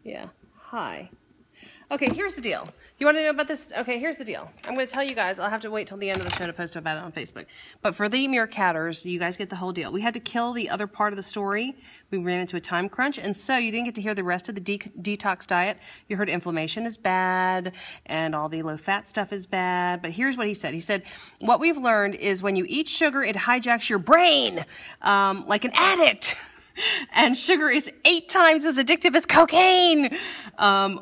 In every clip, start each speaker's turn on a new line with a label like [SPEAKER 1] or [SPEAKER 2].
[SPEAKER 1] Yeah, hi. Okay, here's the deal. You want to know about this? Okay, here's the deal. I'm going to tell you guys. I'll have to wait till the end of the show to post about it on Facebook. But for the meerkatters, you guys get the whole deal. We had to kill the other part of the story. We ran into a time crunch, and so you didn't get to hear the rest of the detox diet. You heard inflammation is bad, and all the low-fat stuff is bad. But here's what he said. He said, what we've learned is when you eat sugar, it hijacks your brain like an addict. And sugar is 8 times as addictive as cocaine.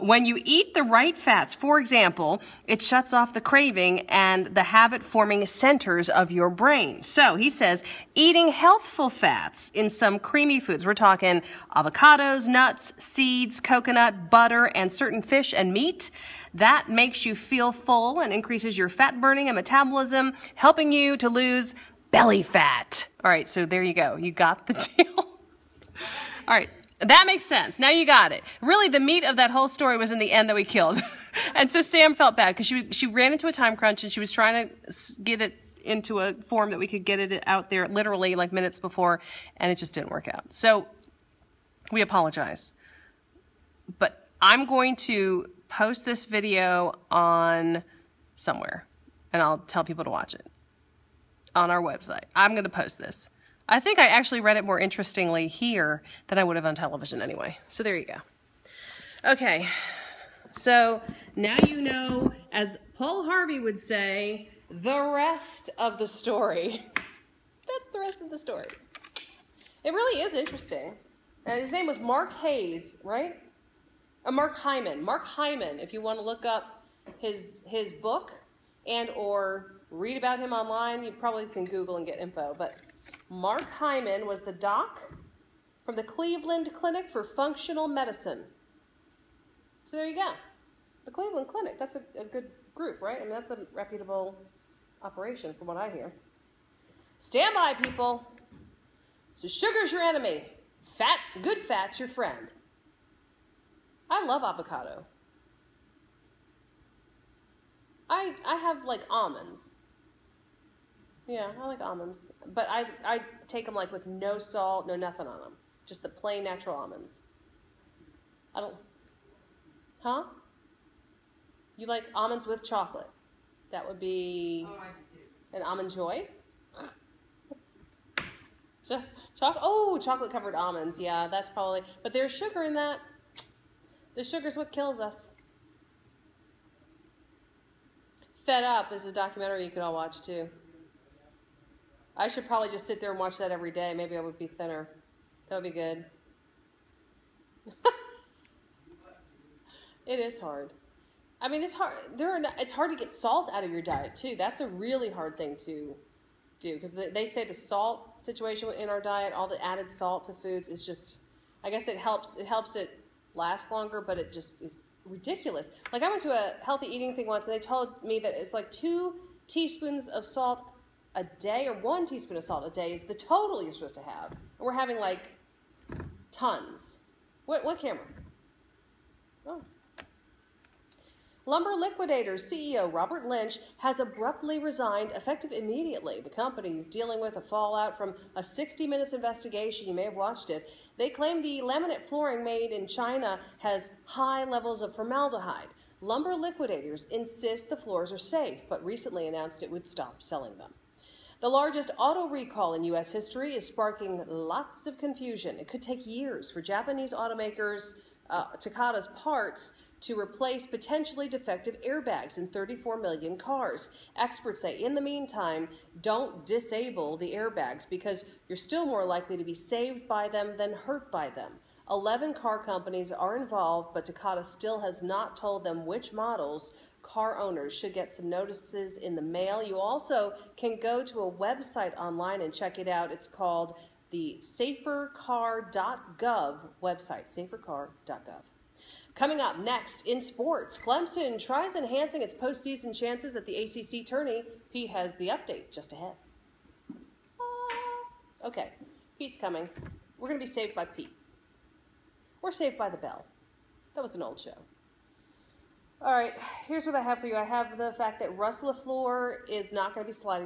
[SPEAKER 1] When you eat the right fats, for example, it shuts off the craving and the habit-forming centers of your brain. So he says, eating healthful fats in some creamy foods, we're talking avocados, nuts, seeds, coconut, butter, and certain fish and meat, that makes you feel full and increases your fat burning and metabolism, helping you to lose belly fat. All right, so there you go. You got the deal. All right, that makes sense. Now you got it. Really, the meat of that whole story was in the end that we killed. And so Sam felt bad because she ran into a time crunch and she was trying to get it into a form that we could get it out there literally like minutes before, and it just didn't work out. So we apologize. But I'm going to post this video on somewhere, and I'll tell people to watch it on our website. I'm going to post this. I think I actually read it more interestingly here than I would have on television anyway. So there you go. Okay, so now you know, as Paul Harvey would say, the rest of the story. That's the rest of the story. It really is interesting. And his name was Mark Hayes, right? Mark Hyman. Mark Hyman, if you want to look up his book and or read about him online, you probably can Google and get info, but Mark Hyman was the doc from the Cleveland Clinic for Functional Medicine. So there you go. The Cleveland Clinic, that's a good group, right? I mean, that's a reputable operation from what I hear. Stand by, people. So sugar's your enemy. Good fat's your friend. I love avocado. I have like almonds. Yeah, I like almonds, but I take them like with no salt, no nothing on them. Just the plain natural almonds. I don't, huh? You like almonds with chocolate? That would be an almond joy. Chocolate covered almonds. Yeah, that's probably, but there's sugar in that. The sugar's what kills us. Fed Up is a documentary you could all watch too. I should probably just sit there and watch that every day. Maybe I would be thinner. That would be good. It is hard. I mean, it's hard. It's hard to get salt out of your diet too. That's a really hard thing to do because they say the salt situation in our diet, all the added salt to foods, is just. I guess it helps. It helps it last longer, but it just is ridiculous. Like I went to a healthy eating thing once, and they told me that it's like 2 teaspoons of salt a day, or 1 teaspoon of salt a day is the total you're supposed to have. And we're having like tons. What camera? Oh. Lumber Liquidators CEO Robert Lynch has abruptly resigned effective immediately. The company's dealing with a fallout from a 60 Minutes investigation. You may have watched it. They claim the laminate flooring made in China has high levels of formaldehyde. Lumber Liquidators insist the floors are safe, but recently announced it would stop selling them. The largest auto recall in U.S. history is sparking lots of confusion. It could take years for Japanese automakers Takata's parts to replace potentially defective airbags in 34 million cars. Experts say, in the meantime, don't disable the airbags because you're still more likely to be saved by them than hurt by them. 11 car companies are involved, but Takata still has not told them which models. Car owners should get some notices in the mail. You also can go to a website online and check it out. It's called the safercar.gov website, safercar.gov. Coming up next in sports, Clemson tries enhancing its postseason chances at the ACC tourney. Pete has the update just ahead. Okay, Pete's coming. We're going to be saved by Pete. We're saved by the bell. That was an old show. All right, here's what I have for you. I have the fact that Russ LaFleur is not going to be sliding